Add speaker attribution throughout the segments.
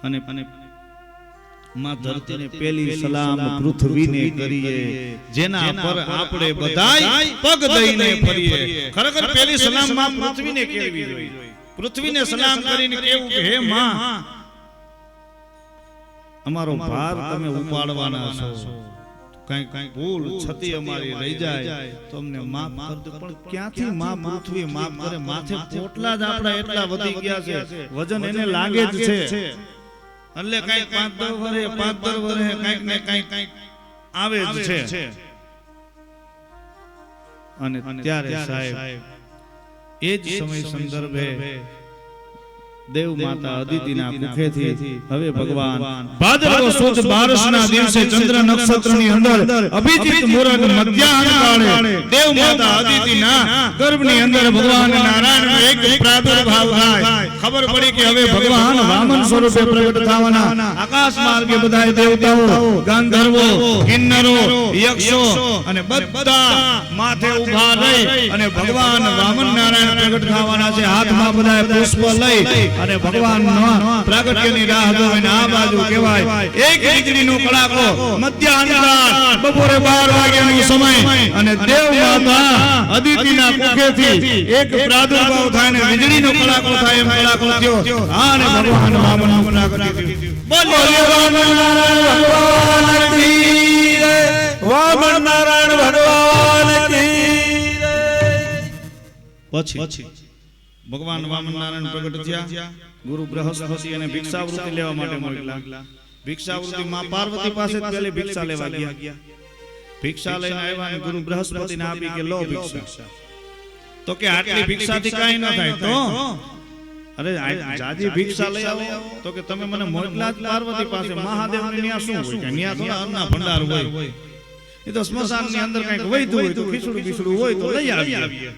Speaker 1: અને માં ધરતીને પેલી સલામ પૃથ્વીને કરીએ, જેના પર આપણે બધાય પગ દઈને ફરીએ. ખરેખર પેલી સલામ માં પૃથ્વીને કેળવી જોઈએ. પૃથ્વીને સલામ કરીને કેવું કે હે માં, અમારો ભાર તમે ઉપાડવાના છો, કઈ ભૂલ છતી અમારી રહી જાય તો અમને માફ કરજો. પણ ક્યાંથી માં પૃથ્વી માફ કરે? માથે પોટલા જ આપણા એટલા વધી ગયા છે, વજન એને લાગે જ છે. એટલે કઈક 5-10 વર્ષે 5-10 વર્ષે કઈક ને કઈક આવે જ છે. અને ત્યારે સાહેબ એ જ સમય સંદર્ભે દેવ માતા અદિતિના મુખેથી હવે ભગવાન ભાદરવો સુદ 12ના દિવસે ચંદ્ર નક્ષત્રની અંદર અભિજીત મુહૂર્ત મધ્યાહન કાળે દેવ માતા અદિતિના ગર્ભની અંદર ભગવાન નારાયણનો એક પ્રાદુર્ભાવ થાય. ખબર પડી કે હવે ભગવાન વામન સ્વરૂપે પ્રગટ થવાના. આકાશ માર્ગે બધા દેવતાઓ, ગાંધર્વો, કિન્નરો, યક્ષો અને બધા માથે ઊભા રહી અને ભગવાન વામન નારાયણ પ્રગટ થવાના છે. હાથમાં બધા પુષ્પ લઈ અને ભગવાનના પ્રાગટ્યની રાહ જોઈને આ બાજુ કહેવાય એક વીજળીનો કડાકો, મધ્યાહન કાળ, બપોરે 12 વાગ્યાનો સમય અને દેવ માતા અદિતિના મુખેથી એક પ્રાદુર્ભાવ થાય ને વીજળીનો કડાકો થાય એમ કડાકો થયો અને ભગવાન વામન પ્રગટ થયો. બોલ્યો વામન નારાયણ ભગવાન કી જય, વામન નારાયણ ભગવાન કી જય. પછી ભગવાન વામન નારાયણ પ્રગટ થયા. ગુરુ બૃહસ્પતિ અને ભિક્ષાવૃત્તિ લેવા માટે મોકલ્યા. ભિક્ષાવૃત્તિ માં પાર્વતી પાસે પેલી ભિક્ષા લેવા ગયા. ભિક્ષા લઈને આવ્યા અને ગુરુ બૃહસ્પતિને આપી કે લો ભિક્ષા. તો કે આટલી ભિક્ષાથી કાઈ ન થાય. તો અરે જાજી ભિક્ષા લઈ આવો. તો કે તમે મને મોકલા જ પાર્વતી પાસે. મહાદેવને ન્યા શું હોય? કે ન્યા થોડા અન્ના ભંડાર હોય. એ તો સ્મશાનની અંદર કંઈક વૈધું હોય તો ખીચડું હોય તો લઈ આવીએ.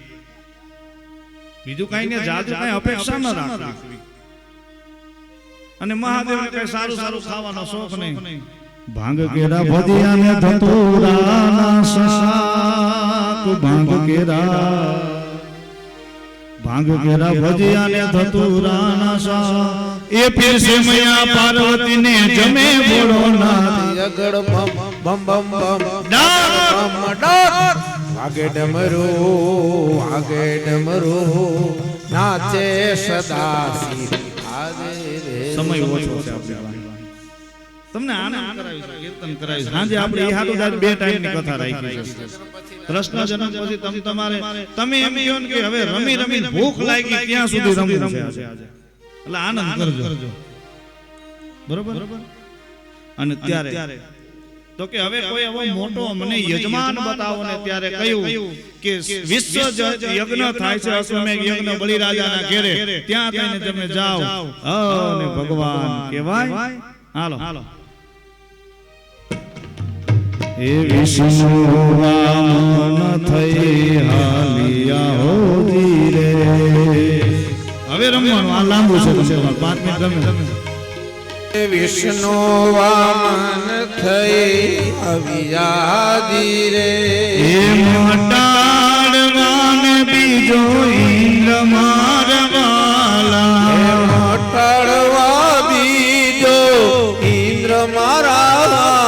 Speaker 1: બીજું કઈ ને જાજુ કઈ અપેક્ષા ન રાખવી. અને મહાદેવને કઈ સારું ખાવાનો શોખ નહીં. ભાંગ કેરા ભજીયા ને ધતુરાના શાક, ભાંગ કેરા ભજીયા ને ધતુરાના શાક. એ ફિર સે મૈયા પાર્વતી ને જમે બોલો ના અગડ બમ બમ બમ ડાક ડાક વાગે ડમરો નાચે સદા શિવ. સમય ઓછો છે તમને આનંદ કરાવીશ, કીર્તન કરાવીશ. સાંજે આપણે એ હાટુ જ 2 ટાઈમની કથા રાખી છે. કૃષ્ણ જન્મ પછી તમે એમ કહો કે હવે રમી ભૂખ લાગી ત્યાં સુધી રમવું છે એટલે આનંદ કરજો. બરોબર. અને ત્યારે તો કે હવે કોઈ એવો મોટો મને યજમાન બતાવો ને ત્યારે કહ્યું કે વિશ્વ યજ્ઞ થાય છે, અશ્વમેઘ યજ્ઞ બલિરાજાના ઘેરે, ત્યાં થઈને તમે જાઓ અને ભગવાન કહેવાય. હાલો એ વિષ્ણુ વામન થઈ હાલિયા હોજી રે. હવે રમવાનું આ લાંબુ છે, 5 મિનિટ રમે.
Speaker 2: વિષ્ણુ વામન થઈ અવિયાદી રે.
Speaker 1: એ મોટાડવાન બીજો ઇન્દ્ર મારવાલા.
Speaker 2: એ મોટાડવા બીજો ઇન્દ્ર મારવાલા.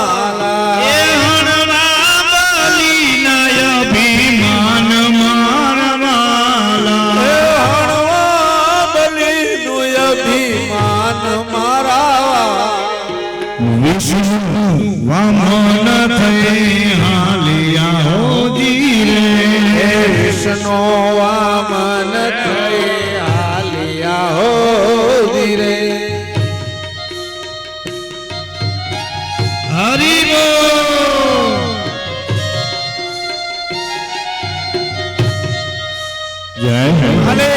Speaker 1: એ હણવા બલિના અભિમાન મારવાલા.
Speaker 2: એ હણવા બલિનું અભિમાન મારવાલા.
Speaker 1: વિષ્ણુ વામન થઈ હાલિયા હોજી રે.
Speaker 2: વિષ્ણુ વામન થઈ હાલિયા હોજી રે.
Speaker 1: હરિ બોલ. જય
Speaker 2: હાલે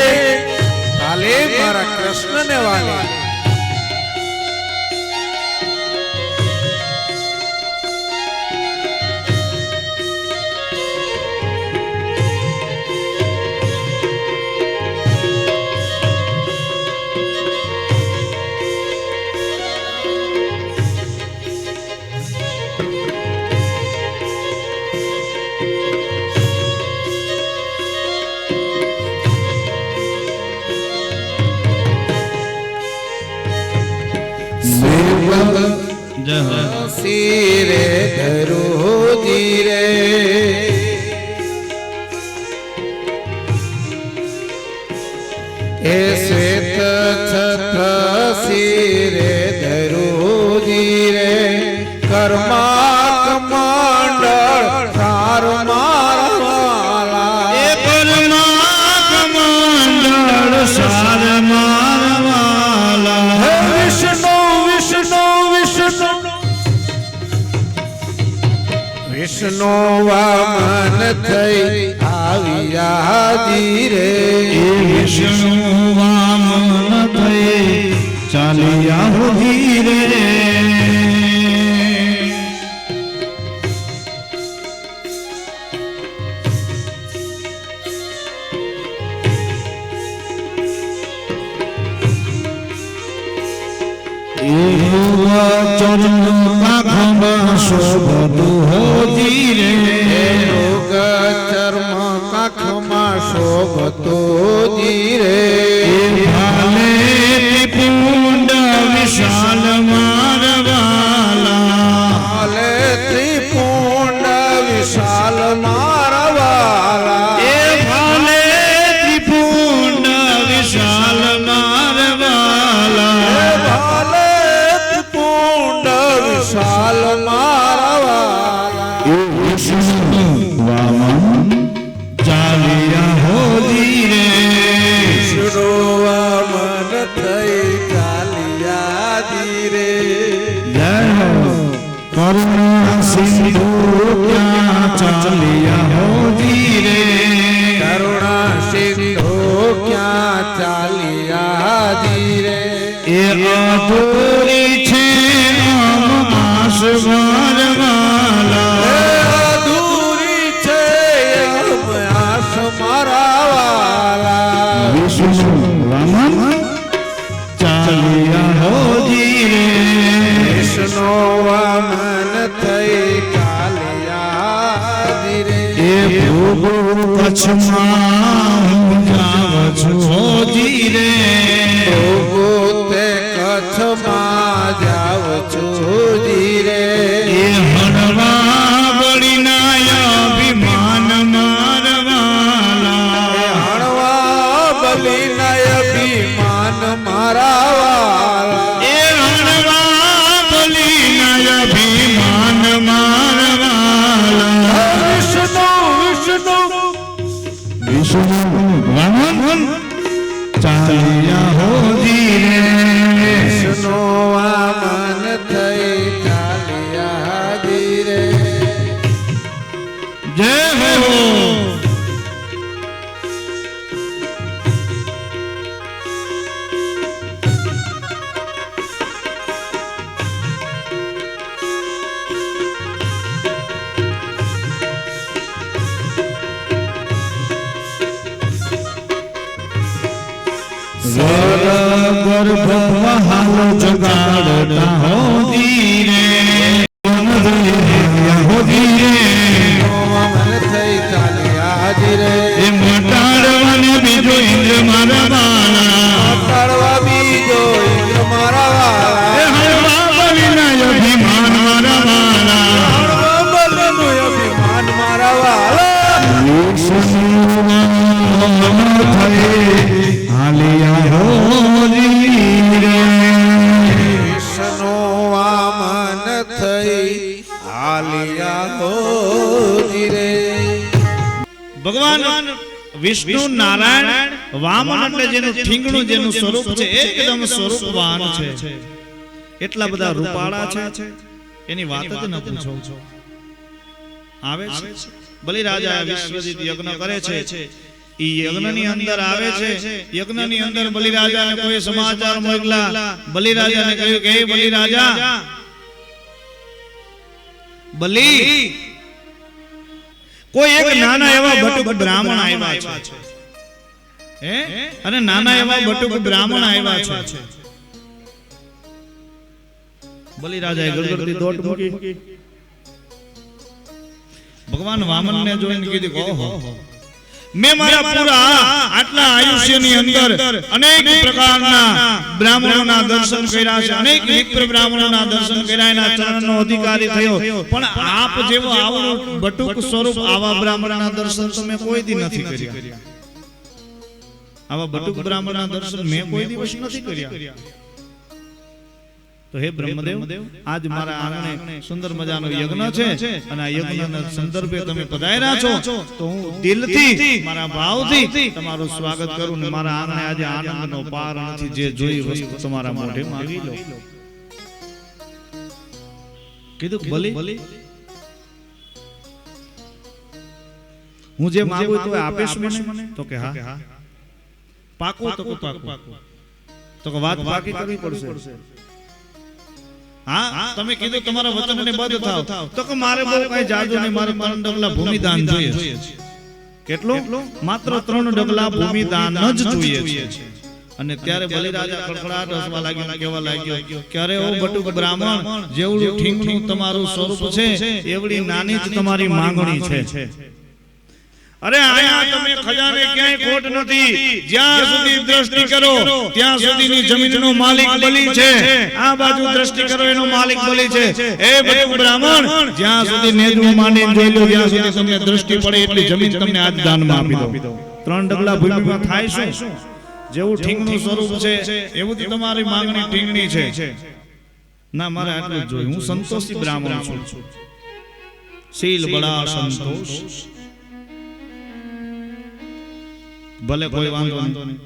Speaker 2: હાલે મારા કૃષ્ણને વાલે.
Speaker 1: જય હો
Speaker 2: શિરે ધરુજી રે એ શ્વેત છત્ર શિરે ધરુજી રે કર્મા કમંડળ તાર મારવાલા
Speaker 1: એ પરમા કમંડળ સાર મારવાલા
Speaker 2: હે વિષ્ણુ વિષ્ણુ વિષ્ણુ વિષ્ણુ વામન થઈ આવ્યા ધીરે
Speaker 1: એ વિષ્ણુ વામન થઈ ચાલ્યા હો ધીરે ચરણ પાખમાં શોભતું હો ધીરે
Speaker 2: રોગ ચર્મ કાખમાં શોભતો ધીરે
Speaker 1: ભાલે ત્રિપુંડ વિશાલ મારવાલા
Speaker 2: હાલે ત્રિપુંડ વિશાલ મારવાલા
Speaker 1: એ ભાલે ત્રિપુંડ વિશાલ મારવાલા
Speaker 2: હાલે ત્રિપુંડ વિશાલ મારવાલા
Speaker 1: વિષ્ણુ વામન ચાલ્યા હો ધીરે
Speaker 2: વિષ્ણુ વામન થઈ ચાલ્યા ધીરે
Speaker 1: જય હો કરુણા સિંધુ ક્યાં ચાલ્યા હો ધીરે
Speaker 2: કરુણા સિંધુ ક્યાં ચાલ્યા ધીરે
Speaker 1: એ અધૂરી છે આમ આસ મારવાલા
Speaker 2: અધૂરી છે એમ આસ મારવાલા
Speaker 1: વિષ્ણુ વામન ચાલ્યા હો ધીરે
Speaker 2: વિષ્ણુ વામન થઈ ચાલ્યા ધીરે
Speaker 1: એ ભોગો કચ્છમાં હું જાઉં છું હો ધીરે
Speaker 2: પોતે કચ્છમાં જાવ છું ધીરે
Speaker 1: એ હણવા બળીના અભિમાન મારવાલા
Speaker 2: હણવા બલીના અભિમાન મારાવાલા
Speaker 1: એ હણવા બળીના અભિમાન મારવાલા
Speaker 2: વિષ્ણુ વિષ્ણુ
Speaker 1: વિષ્ણુ વામન ચાલ્યા હો ધીરે
Speaker 2: વિષ્ણુ વામન થઈ ચાલ્યા ધીરે
Speaker 1: જય હો ગર્ભ હાલ જગાડતા હો ધીરે હો ધીરે
Speaker 2: વામન થઈ ચાલ્યા ધીરે
Speaker 1: એ મટાડવાને બીજો ઇન્દ્ર મારા બાળા
Speaker 2: કાઢવા બીજો ઇન્દ્ર
Speaker 1: એ
Speaker 2: મારાવાલા
Speaker 1: હળવા બળીના અભિમાન મારા બાળા
Speaker 2: હણવા બલીનું અભિમાન મારાવાલા
Speaker 1: હાલિયા હો ધીરે
Speaker 2: વિષ્ણુ વામન થઈ હાલિયા હો ધીરે
Speaker 1: ભગવાન વિષ્ણુ નારાયણ વામન એટલે જેનું ઠીંગણું જેનું સ્વરૂપ છે એકદમ સ્વરૂપવાન છે એટલા બધા રૂપાળા છે એની વાત જ ન પૂછો આવે છે બલિરાજા વિશ્વજીત યજ્ઞ કરે છે ઈ યજ્ઞની અંદર આવે છે યજ્ઞની અંદર બલિરાજાને કોઈ સમાચાર મોકલા બલિરાજાને કહ્યું કે હે બલિરાજા બલિ કોઈ એક નાના એવા બટુક બ્રાહ્મણ આવ્યા છે હે અને નાના એવા બટુક બ્રાહ્મણ આવ્યા છે બલિરાજાએ ગળગળતી દોટ મૂકી ભગવાન વામનને જોઈને કીધું ઓહો મેં મારા પૂરા આટલા આયુષ્યની અંદર અનેક પ્રકારના બ્રાહ્મણોના દર્શન કર્યા છે, અનેક વિપ્ર બ્રાહ્મણોના દર્શન કર્યા, એના ચરણનો અધિકારી થયો, પણ આપ જેવો આવડું બટુક સ્વરૂપ આવા બ્રાહ્મણના દર્શન તો મેં કોઈ દી નથી કર્યા. આવા બટુક બ્રાહ્મણના દર્શન મેં કોઈ દિવસ નથી કર્યા. તો હે બ્રહ્મદેવ, આજ મારા આંગણે સુંદર મજાનો યજ્ઞ છે અને આ યજ્ઞના સંદર્ભે તમે પધાર્યા છો, તો હું દિલથી મારા ભાવથી તમારું સ્વાગત કરું ને મારા આંગણે આજે આનંદનો પાર નથી. જે જોઈ વસ્તુ તમારા મોઢે માંગી લો. કીધું ભલે હું જે માંગુ તો આપીશ મને? તો કે હા. પાકું? તો કે પાકું. તો કે વાત પાકી કરવી પડશે. હા, તમે કીધું તમારા વચનને બદ્ધ થાવ. તો કે મારે બહુ કઈ જાદુ નહીં, મારે 3 ડગલા ભૂમિદાન જોઈએ છે. કેટલું? માત્ર 3 ડગલા ભૂમિદાન જ જોઈએ છે. અને ત્યારે બલિરાજા ખડખડાટ હસવા લાગ્યો, કહેવા લાગ્યો કે અરે ઓ બટુક બ્રાહ્મણ, જેવડું ઠીંગણું તમારું સ્વરૂપ છે એવડી નાની જ તમારી માંગણી છે. અરે આયા તમે ખજાને ક્યાંય ખોટ નથી. જ્યાં સુધી દ્રષ્ટિ કરો ત્યાં સુધીની જમીનનો માલિક બલી છે. આ બાજુ દ્રષ્ટિ કરો એનો માલિક બલી છે. એ બટુક બ્રાહ્મણ, જ્યાં સુધી નેજું માંડીને જોઈ લો, જ્યાં સુધી તમને દ્રષ્ટિ પડે એટલી જમીન તમને આજ દાનમાં આપી દો. 3 ડગલા ભૂમિમાં થાય શું? જેવું ઠીંગનું સ્વરૂપ છે એવું તમારી માંગણી ઠીંગણી છે. ના, મારે આટલું જ જોઈએ. હું સંતોષી બ્રાહ્મણ છું. શીલ બડા સંતોષ. ભલે કોઈ વાંધો નહીં,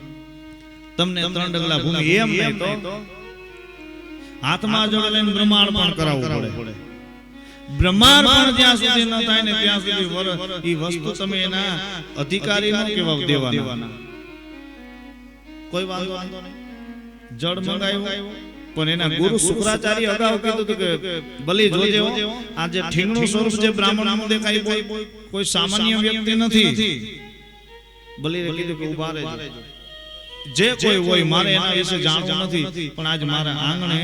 Speaker 1: તમને 3 ડગલા ભૂમિ એમ નહીં તો હાથમાં જોડે લઈને બ્રહ્માંડ પણ કરાવવું પડે. બ્રહ્માંડ પણ જ્યાં સુધી ન થાય ને ત્યાં સુધી ઈ વસ્તુ તમે એના અધિકારી ન કેવા દેવાના. કોઈ વાંધો નહીં. જળ મંગાવ્યો, પણ એના ગુરુ શુક્રાચાર્ય અગાઉ કીધું કે બલી જોજે, આ જે ઠીંગણું સ્વરૂપ જે બ્રાહ્મણમાં દેખાય કોઈ સામાન્ય વ્યક્તિ નથી. બલીએ કીધું કે ઉભા રહેજો, જે કોઈ હોય મારે એના વિશે જાણવું નથી, પણ આજ મારા આંગણે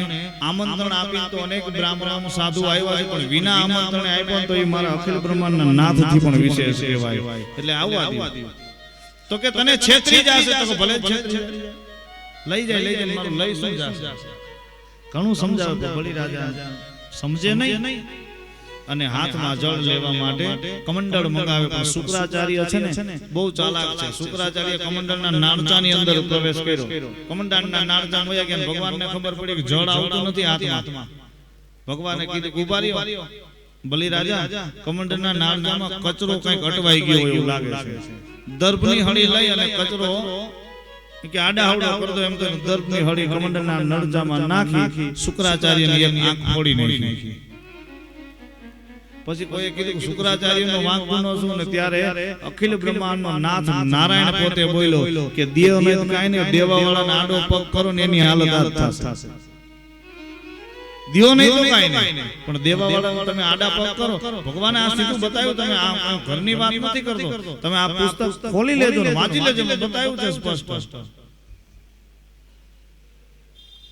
Speaker 1: આમંત્રણ આપી તો અનેક બ્રાહ્મણો સાધુ આવ્યા છે, પણ વિના આમંત્રણે આવ્યો તો એ મારા અખિલ બ્રહ્માંડના નાથથી પણ વિશેષ કહેવાય. એટલે આવવા દે. તો કે તને છેતરી જશે. તો કે ભલે છેતરી લઈ જાય મારું લઈ શું જશે? ઘણું સમજાવે તો બલિરાજા સમજે નહીં અને હાથમાં જળ લેવા માટે કમંડળ મંગાવે. પણ શુક્રાચાર્ય છે ને બહુ ચાલાક છે. શુક્રાચાર્ય કમંડળના નાળચાની અંદર પ્રવેશ કર્યો. કમંડળના નાળચા મોયા ગયા. ભગવાનને ખબર પડી કે જળ આવતું નથી હાથમાં. ભગવાને કીધું ઉભા રહ્યો. બલિરાજા, કમંડળના નાળચામાં કચરો કંઈક અટવાઈ ગયો એવું લાગે છે. દર્ભની હળી લઈ અને કચરો કે આડા આવડા કરતો એમ તો દર્ભની હળી કમંડળના નળજામાં નાખી શુક્રાચાર્યની એક આંખ ફોડી નાખી. પછી કોઈ કીધું કે શુક્રાચાર્યનો વાંક ગુનો શું? ને ત્યારે અખિલ બ્રહ્માંડનો નાથ નારાયણ પોતે બોલ્યો કે દેવ ને કાઈ ને દેવાવાળાને આડો પગ કરો ને એની હાલત આ થશે. દેવ નહીં તો કાઈ નહીં, પણ દેવાવાળાને તમે આડા પગ કરો. ભગવાને આ સીધું બતાવ્યું. તમે આ ઘરની વાત નથી કરતો, તમે આ પુસ્તક ખોલી લેજો ને વાંચી લેજો. બતાવ્યું છે સ્પષ્ટ.